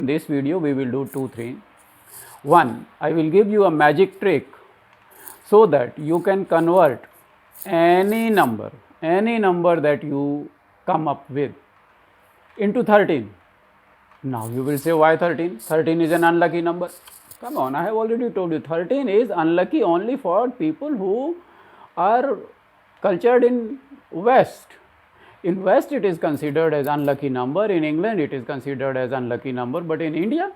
this video we will do two things. One, I will give you a magic trick so that you can convert any number that you come up with into 13. Now you will say, why 13? 13 is an unlucky number. Come on, I have already told you 13 is unlucky only for people who are cultured in West. In West it is considered as unlucky number, in England it is considered as unlucky number, but in India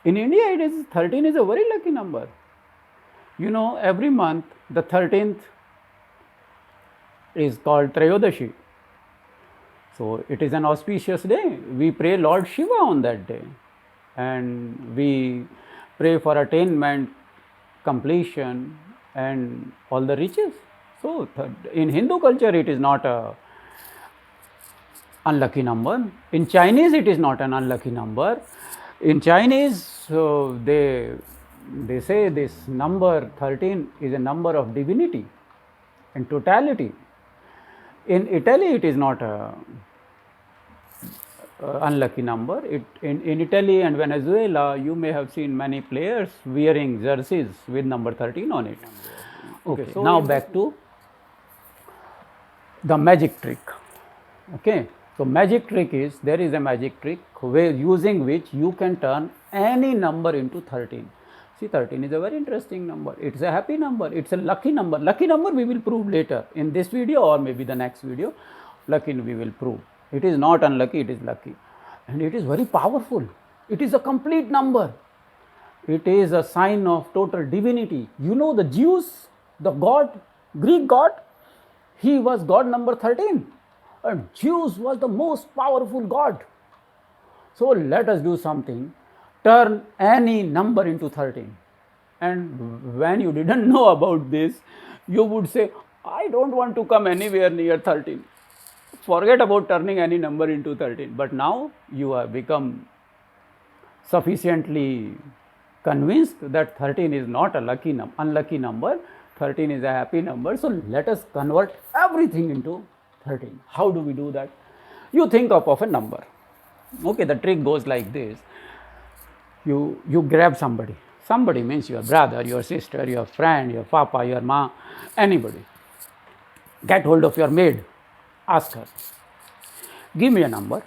it is 13 is a very lucky number. You know, every month the 13th is called Trayodashi. So it is an auspicious day. We pray Lord Shiva on that day and we pray for attainment, completion and all the riches. So in Hindu culture it is not a unlucky number. In Chinese it is not an unlucky number. In Chinese they say this number 13 is a number of divinity and totality. In Italy it is not a unlucky number. In Italy and Venezuela you may have seen many players wearing jerseys with number 13 on it. Okay, so now back to the magic trick. Okay, so magic trick is, there is a magic trick using which you can turn any number into 13. See, 13 is a very interesting number. It's a happy number. It's a lucky number. Lucky number we will prove later in this video or maybe the next video. Lucky we will prove. It is not unlucky, it is lucky. And it is very powerful. It is a complete number. It is a sign of total divinity. You know, the Zeus, the god, Greek god, he was god number 13. And Zeus was the most powerful god. So let us do something. Turn any number into 13. And when you didn't know about this, you would say, I don't want to come anywhere near 13. Forget about turning any number into 13. But now you have become sufficiently convinced that 13 is not a unlucky number. 13 is a happy number. So let us convert everything into 13. How do we do that? You think of a number. Okay, the trick goes like this. You grab somebody. Somebody means your brother, your sister, your friend, your papa, your ma, anybody. Get hold of your maid. Ask her, give me a number.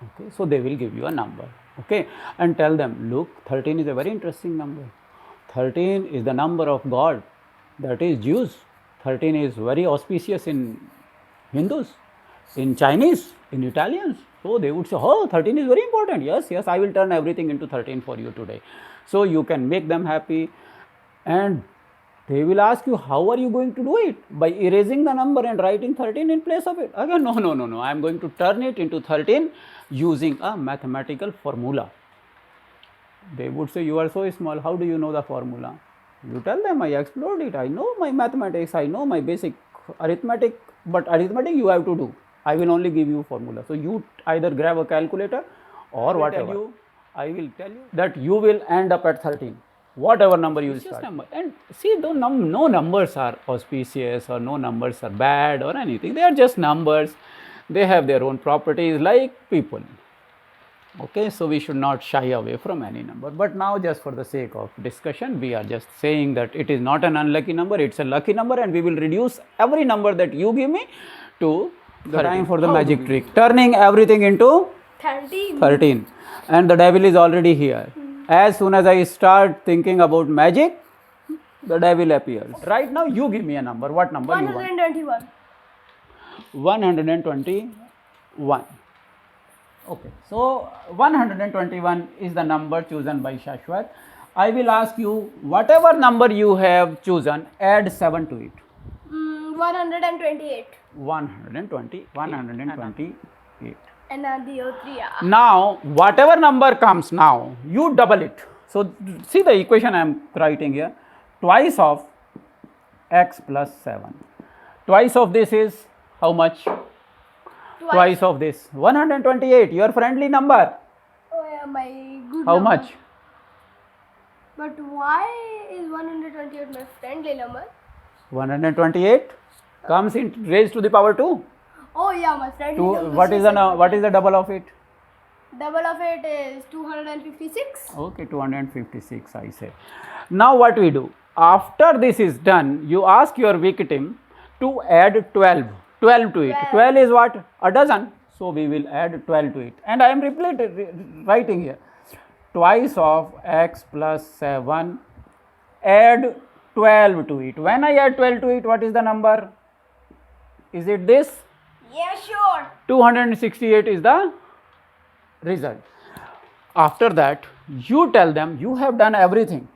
Okay, so they will give you a number. Okay, and tell them, look, 13 is a very interesting number. 13 is the number of God, that is Zeus. 13 is very auspicious in Hindus, in Chinese, in Italians. So they would say, oh, 13 is very important. Yes, I will turn everything into 13 for you today. So you can make them happy and they will ask you, how are you going to do it? By erasing the number and writing 13 in place of it. Again, no. I am going to turn it into 13 using a mathematical formula. They would say, you are so small, how do you know the formula? You tell them, I explored it. I know my mathematics, I know my basic arithmetic, but arithmetic you have to do. I will only give you formula. So you either grab a calculator or whatever. I will tell you that you will end up at 13. Whatever number you start. And see, no numbers are auspicious or no numbers are bad or anything. They are just numbers. They have their own properties like people. Okay, so we should not shy away from any number. But now, just for the sake of discussion, we are just saying that it is not an unlucky number, it's a lucky number, and we will reduce every number that you give me to the time for the magic trick. Turning everything into 13. And the devil is already here. As soon as I start thinking about magic, the devil appears. Right now, you give me a number. What number 121. you want? 121. Okay, so 121 is the number chosen by Shashwat. I will ask you, whatever number you have chosen, add 7 to it. 128. 128. And the other, yeah. Now, whatever number comes now, you double it. So, see the equation I am writing here. Twice of x plus 7. Twice of this is how much? Twice of this. 128, your friendly number. Oh yeah, my good How number. much? But why is 128 my friendly number? 128 comes in raised to the power 2. Oh yeah, my friendly number. What is the double of it? Double of it is 256. Okay, 256 I say. Now what we do? After this is done, you ask your victim to add 12 to it. 12 is what? A dozen. So we will add 12 to it. And I am writing here. Twice of x plus 7, add 12 to it. When I add 12 to it, what is the number? Is it this? Yeah, sure. 268 is the result. After that, you tell them you have done everything.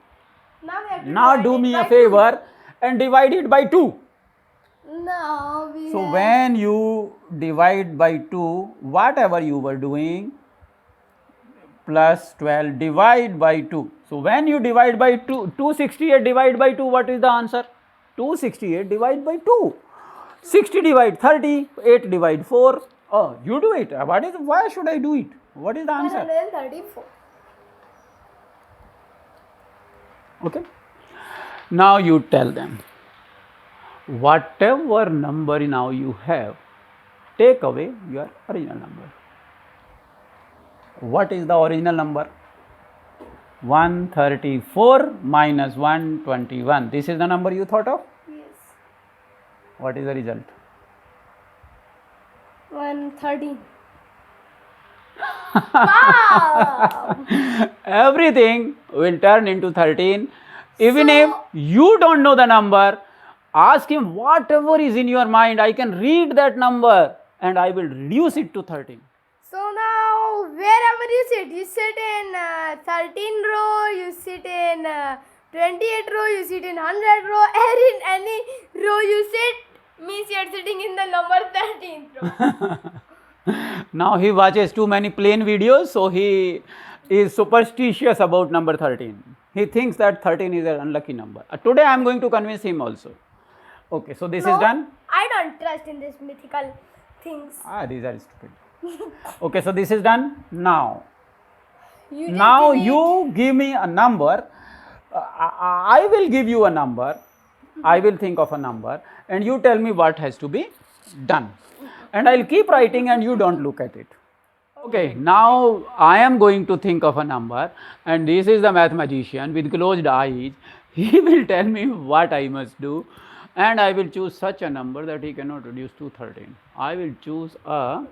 Now we have to Now divide do it me a by favor and divide it by 2. 2. No, we So have. when you divide by 2, whatever you were doing, plus 12 divide by 2. So when you divide by 2, 268 divide by 2, what is the answer? 268 divide by 2. 60 divide 30, 8 divide 4. Oh, you do it. Why should I do it? What is the answer? 134. Okay. Now you tell them, whatever number now you have, take away your original number. What is the original number? 134 minus 121. This is the number you thought of? Yes. What is the result? 113. Wow! Everything will turn into 13. Even So- if you don't know the number, ask him whatever is in your mind. I can read that number and I will reduce it to 13. So now, wherever you sit in 13 row, you sit in 28 row, you sit in 100 row, and in any row you sit, means you are sitting in the number 13th row. Now he watches too many plane videos, so he is superstitious about number 13. He thinks that 13 is an unlucky number. Today I am going to convince him also. Okay, so this is done. I don't trust in these mythical things. These are stupid. Okay, so this is done. Now You just now delete. you give me a number. I will give you a number. I will think of a number and you tell me what has to be done. And I will keep writing and you don't look at it. Okay, now I am going to think of a number and this is the mathematician with closed eyes. He will tell me what I must do and I will choose such a number that he cannot reduce to 13. I will choose a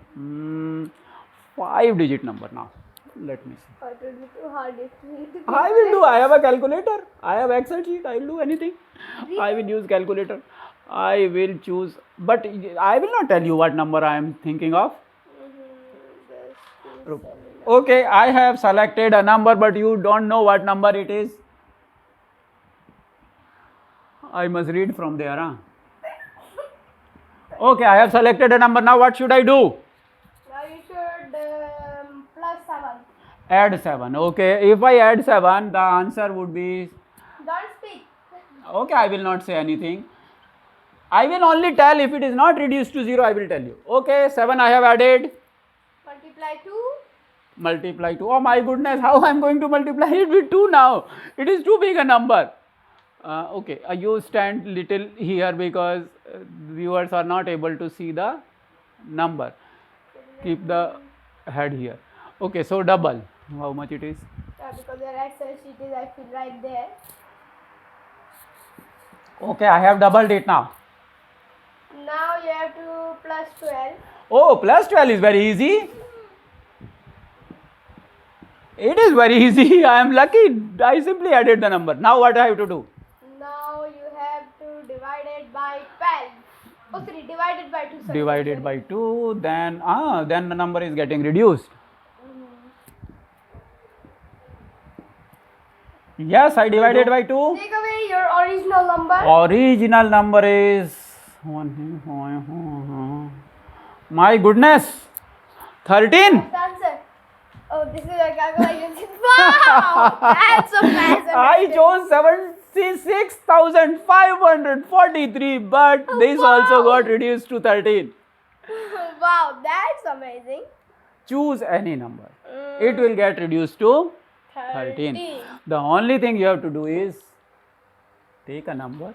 5-digit number now. Let me see. It will be too hard if we need to I will do. I have a calculator. I have Excel sheet. I will do anything. I will use calculator. I will choose, but I will not tell you what number I am thinking of. Okay, I have selected a number, but you don't know what number it is. I must read from there. Huh? Okay, I have selected a number. Now what should I do? Now you should plus 7. Add 7. Okay, if I add 7, the answer would be. Don't speak. Okay, I will not say anything. I will only tell if it is not reduced to 0, I will tell you. Okay, 7 I have added. Multiply 2. Multiply 2. Oh my goodness, how I am going to multiply it with 2 now? It is too big a number. Okay, you stand little here because viewers are not able to see the number. Keep the head here. Okay, so double. How much it is? Because your Excel sheet is actually right there. Okay, I have doubled it now. Now you have to plus 12. Oh, plus 12 is very easy. It is very easy. I am lucky. I simply added the number. Now what I have to do? Now you have to divide it by 12. Oh, sorry, divide it by 2. Sorry. Divided by 2, then the number is getting reduced. Yes, I divided by 2. Take away your original number. Original number is my goodness, 13. That's the answer. Oh, this is a calculation. Wow, that's so fascinating. I chose 76,543, but this also got reduced to 13. Wow, that's amazing. Choose any number. It will get reduced to 13. The only thing you have to do is take a number,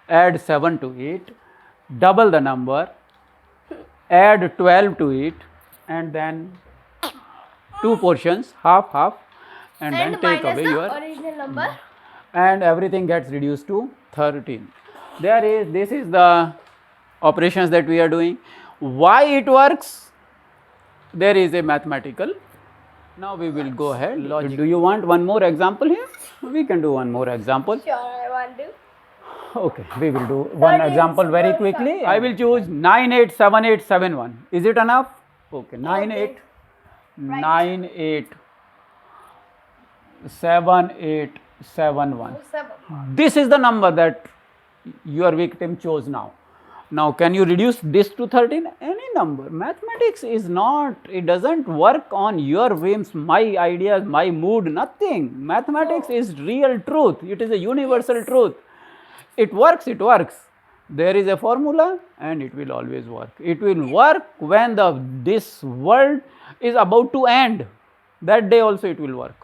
add 7 to it, double the number, add 12 to it, and then 2 two portions, half, half, and then And take minus away the your, original number. and everything gets reduced to 13. This is the operations that we are doing. Why it works? There is a mathematical. Now we will go ahead. Logic. Do you want one more example here? We can do one more example. Sure, I want to. Okay, we will do one 13 example very square quickly. I will choose 987871. Is it enough? Okay, 98, Right. 987871. 7. This is the number that your victim chose now. Now, can you reduce this to 13? Any number. Mathematics is not, it doesn't work on your whims, my ideas, my mood, nothing. Mathematics is real truth. It is a universal truth. It works, it works. There is a formula and it will always work. It will work when this world is about to end. That day also it will work.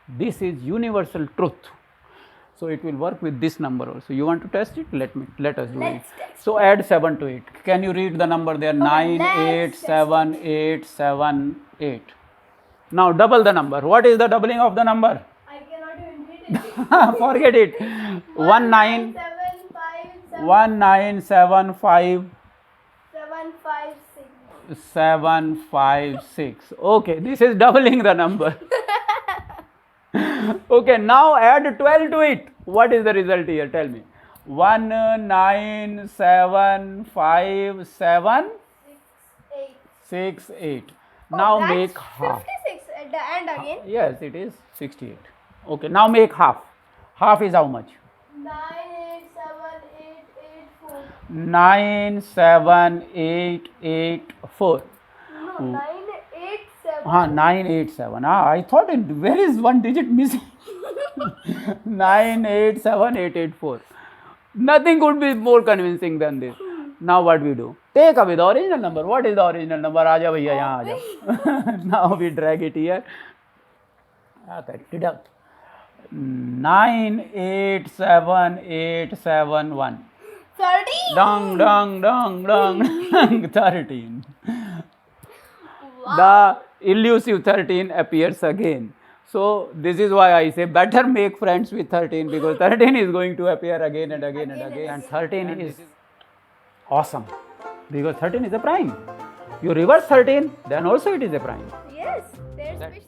This is universal truth. So it will work with this number also. You want to test it? Let us do Let's it. test So add 7 to it. Can you read the number there? 987878. Now double the number. What is the doubling of the number? I cannot even read it. Forget it. 1975 756. 756. Okay, this is doubling the number. Okay, now add 12 to it. What is the result here? Tell me. 1975868. Now That's make half. 56 at the end again. Yes, it is 68. Okay, now make half. Half is how much? 987884. 97884. No, 987. 987. I thought where is one digit missing? 987884. Nothing could be more convincing than this. Now what we do? Take away the original number. What is the original number? Aaja bhaiya, yahan aaja. Now we drag it here. Deduct. 987871. 13. Dong, dong, dong, dong. 13. The elusive 13 appears again. So this is why I say better make friends with 13, because 13 is going to appear again and again and again. And 13 is awesome because 13 is a prime. You reverse 13, then also it is a prime. Yes, there's special.